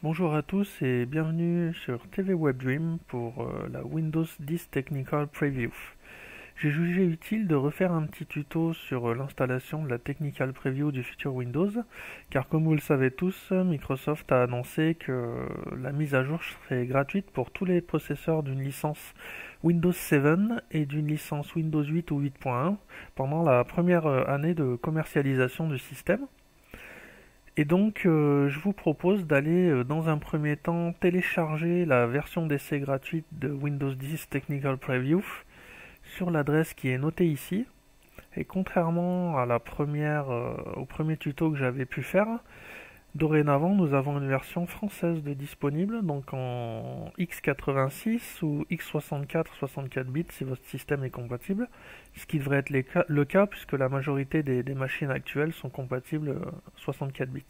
Bonjour à tous et bienvenue sur TV Web Dream pour la Windows 10 Technical Preview. J'ai jugé utile de refaire un petit tuto sur l'installation de la Technical Preview du futur Windows, car comme vous le savez tous, Microsoft a annoncé que la mise à jour serait gratuite pour tous les possesseurs d'une licence Windows 7 et d'une licence Windows 8 ou 8.1 pendant la première année de commercialisation du système. Et donc, je vous propose d'aller dans un premier temps télécharger la version d'essai gratuite de Windows 10 Technical Preview sur l'adresse qui est notée ici. Et contrairement à au premier tuto que j'avais pu faire, dorénavant nous avons une version française de disponible, donc en x86 ou x64 64 bits si votre système est compatible, ce qui devrait être le cas puisque la majorité des machines actuelles sont compatibles 64 bits.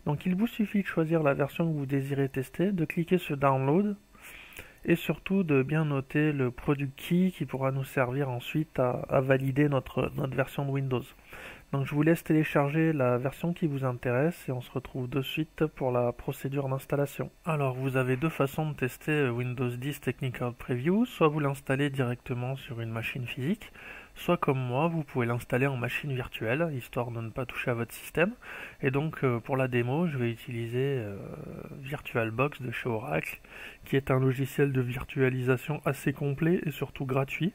Donc il vous suffit de choisir la version que vous désirez tester, de cliquer sur Download et surtout de bien noter le product key qui pourra nous servir ensuite à valider notre version de Windows. Donc je vous laisse télécharger la version qui vous intéresse et on se retrouve de suite pour la procédure d'installation. Alors vous avez deux façons de tester Windows 10 Technical Preview, soit vous l'installez directement sur une machine physique, soit comme moi, vous pouvez l'installer en machine virtuelle, histoire de ne pas toucher à votre système. Et donc pour la démo, je vais utiliser VirtualBox de chez Oracle, qui est un logiciel de virtualisation assez complet et surtout gratuit.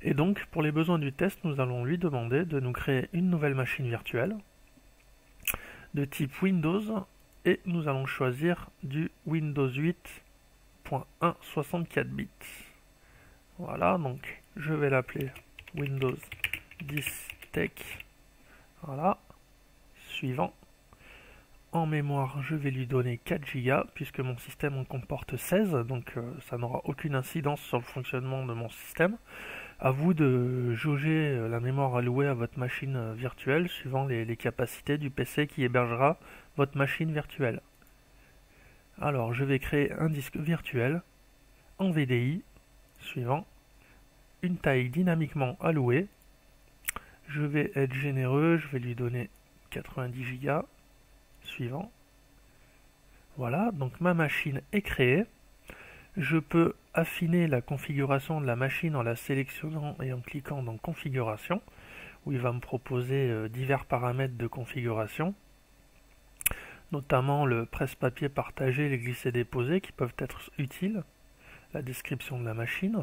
Et donc pour les besoins du test, nous allons lui demander de nous créer une nouvelle machine virtuelle de type Windows et nous allons choisir du Windows 8.1 64 bits. Voilà, donc je vais l'appeler Windows 10 Tech. Voilà. Suivant. En mémoire, je vais lui donner 4 Go puisque mon système en comporte 16, donc ça n'aura aucune incidence sur le fonctionnement de mon système. À vous de jauger la mémoire allouée à votre machine virtuelle suivant les capacités du PC qui hébergera votre machine virtuelle. Alors, je vais créer un disque virtuel en VDI. Suivant. Une taille dynamiquement allouée. Je vais être généreux, je vais lui donner 90 Go. Suivant. Voilà, donc ma machine est créée. Je peux affiner la configuration de la machine en la sélectionnant et en cliquant dans Configuration, où il va me proposer divers paramètres de configuration, notamment le presse-papier partagé et les glisser-déposer qui peuvent être utiles, la description de la machine.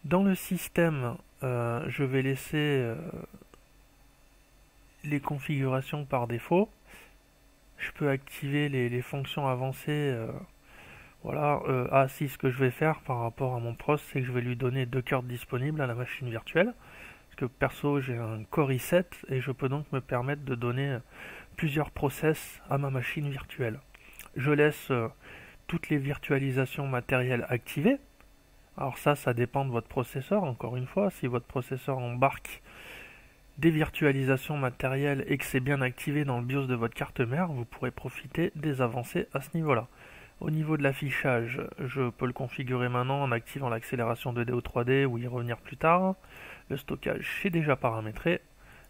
Dans le système, je vais laisser les configurations par défaut. Je peux activer les fonctions avancées. Voilà. Si ce que je vais faire par rapport à mon pros, c'est que je vais lui donner 2 cœurs disponibles à la machine virtuelle. Parce que perso, j'ai un Core i7 et je peux donc me permettre de donner plusieurs process à ma machine virtuelle. Je laisse toutes les virtualisations matérielles activées. Alors ça dépend de votre processeur, encore une fois. Si votre processeur embarque des virtualisations matérielles et que c'est bien activé dans le BIOS de votre carte mère, vous pourrez profiter des avancées à ce niveau-là. Au niveau de l'affichage, je peux le configurer maintenant en activant l'accélération 2D ou 3D ou y revenir plus tard. Le stockage, c'est déjà paramétré.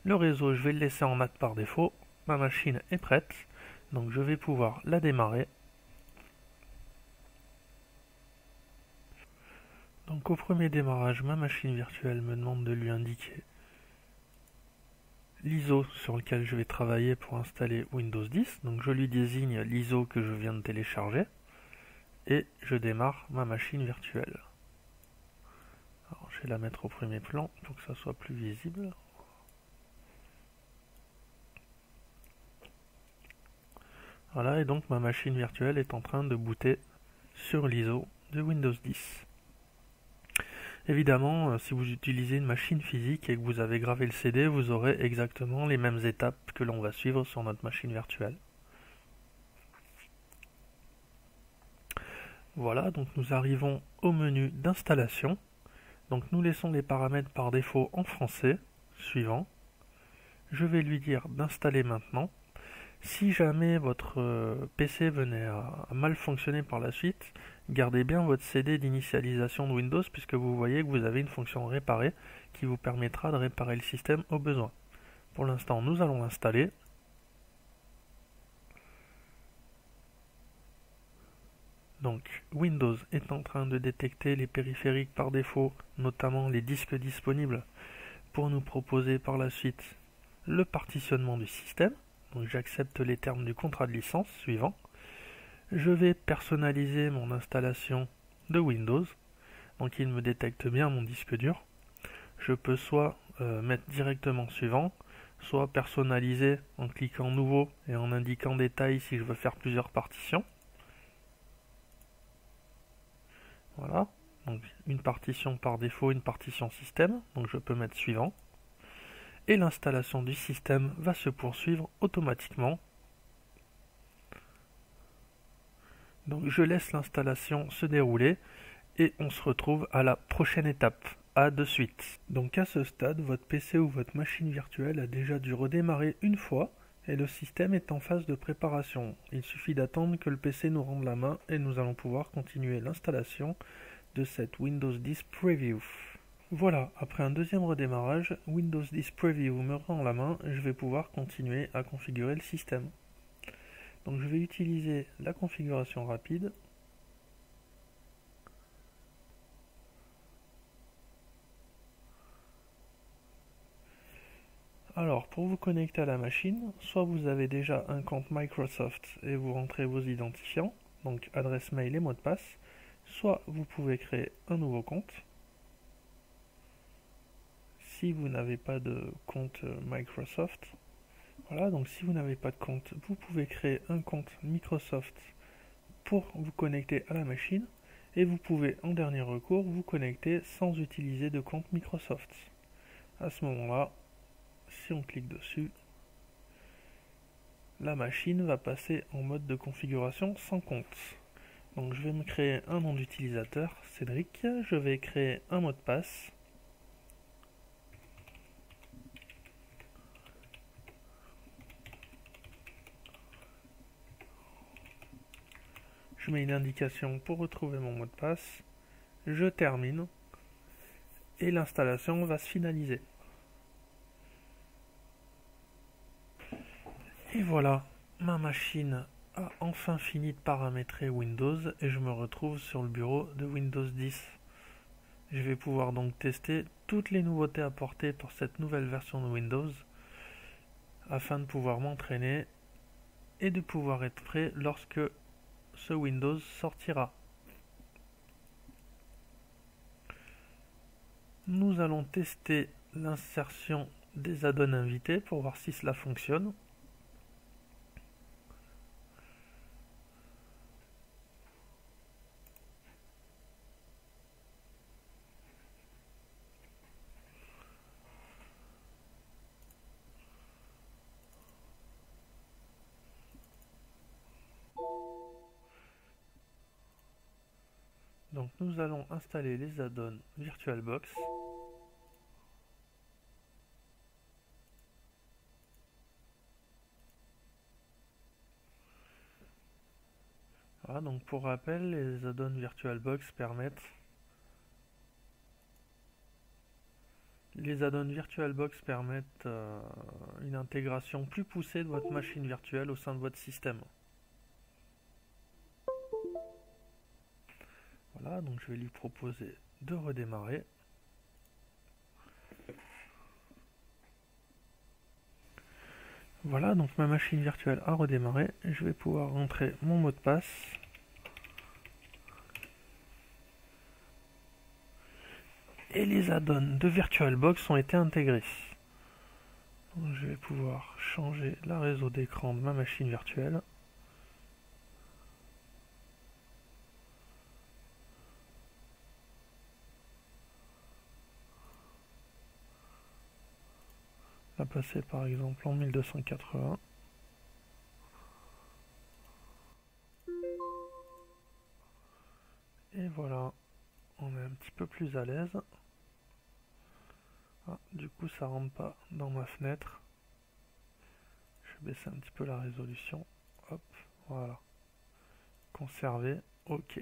Le réseau, je vais le laisser en NAT par défaut. Ma machine est prête, donc je vais pouvoir la démarrer. Donc au premier démarrage, ma machine virtuelle me demande de lui indiquer l'ISO sur lequel je vais travailler pour installer Windows 10. Donc je lui désigne l'ISO que je viens de télécharger et je démarre ma machine virtuelle. Alors je vais la mettre au premier plan pour que ça soit plus visible. Voilà, et donc ma machine virtuelle est en train de booter sur l'ISO de Windows 10. Évidemment, si vous utilisez une machine physique et que vous avez gravé le CD, vous aurez exactement les mêmes étapes que l'on va suivre sur notre machine virtuelle. Voilà, donc nous arrivons au menu d'installation. Donc nous laissons les paramètres par défaut en français. Suivant. Je vais lui dire d'installer maintenant. Si jamais votre PC venait à mal fonctionner par la suite, gardez bien votre CD d'initialisation de Windows puisque vous voyez que vous avez une fonction réparer qui vous permettra de réparer le système au besoin. Pour l'instant, nous allons l'installer. Donc Windows est en train de détecter les périphériques par défaut, notamment les disques disponibles, pour nous proposer par la suite le partitionnement du système. Donc j'accepte les termes du contrat de licence suivant. Je vais personnaliser mon installation de Windows. Donc il me détecte bien mon disque dur. Je peux soit mettre directement suivant, soit personnaliser en cliquant nouveau et en indiquant détail si je veux faire plusieurs partitions. Voilà, donc une partition par défaut, une partition système, donc je peux mettre suivant. Et l'installation du système va se poursuivre automatiquement. Donc je laisse l'installation se dérouler et on se retrouve à la prochaine étape. À de suite. Donc à ce stade, votre PC ou votre machine virtuelle a déjà dû redémarrer une fois et le système est en phase de préparation. Il suffit d'attendre que le PC nous rende la main et nous allons pouvoir continuer l'installation de cette Windows 10 Preview. Voilà, après un deuxième redémarrage, Windows 10 Preview me rend la main et je vais pouvoir continuer à configurer le système. Donc je vais utiliser la configuration rapide. Alors, pour vous connecter à la machine, soit vous avez déjà un compte Microsoft et vous rentrez vos identifiants, donc adresse mail et mot de passe, soit vous pouvez créer un nouveau compte. Si vous n'avez pas de compte Microsoft, voilà, donc si vous n'avez pas de compte, vous pouvez créer un compte Microsoft pour vous connecter à la machine et vous pouvez en dernier recours vous connecter sans utiliser de compte Microsoft. À ce moment-là, si on clique dessus, la machine va passer en mode de configuration sans compte. Donc je vais me créer un nom d'utilisateur, Cédric, je vais créer un mot de passe. Je mets une indication pour retrouver mon mot de passe, je termine et l'installation va se finaliser. Et voilà, ma machine a enfin fini de paramétrer Windows et je me retrouve sur le bureau de Windows 10. Je vais pouvoir donc tester toutes les nouveautés apportées par cette nouvelle version de Windows afin de pouvoir m'entraîner et de pouvoir être prêt lorsque ce Windows sortira. Nous allons tester l'insertion des add-ons invités pour voir si cela fonctionne. Donc nous allons installer les add-ons VirtualBox. Voilà, donc pour rappel, les add-ons VirtualBox permettent une intégration plus poussée de votre machine virtuelle au sein de votre système. Voilà, donc je vais lui proposer de redémarrer. Voilà, donc ma machine virtuelle a redémarré. Je vais pouvoir rentrer mon mot de passe. Et les add-ons de VirtualBox ont été intégrés. Donc je vais pouvoir changer la réseau d'écran de ma machine virtuelle. La passer par exemple en 1280. Et voilà, on est un petit peu plus à l'aise. Ah, du coup ça rentre pas dans ma fenêtre. Je vais baisser un petit peu la résolution. Hop, voilà. Conserver, ok.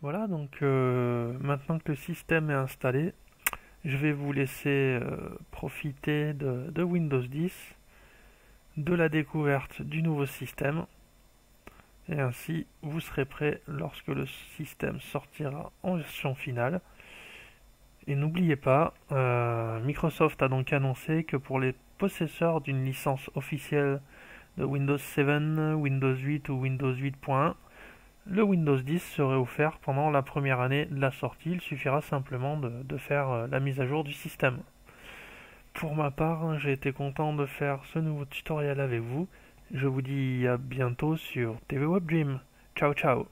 Voilà, donc maintenant que le système est installé, je vais vous laisser profiter de Windows 10, de la découverte du nouveau système. Et ainsi, vous serez prêt lorsque le système sortira en version finale. Et n'oubliez pas, Microsoft a donc annoncé que pour les possesseurs d'une licence officielle de Windows 7, Windows 8 ou Windows 8.1, le Windows 10 serait offert pendant la première année de la sortie. Il suffira simplement de faire la mise à jour du système. Pour ma part, j'ai été content de faire ce nouveau tutoriel avec vous. Je vous dis à bientôt sur TV Web Dream. Ciao ciao.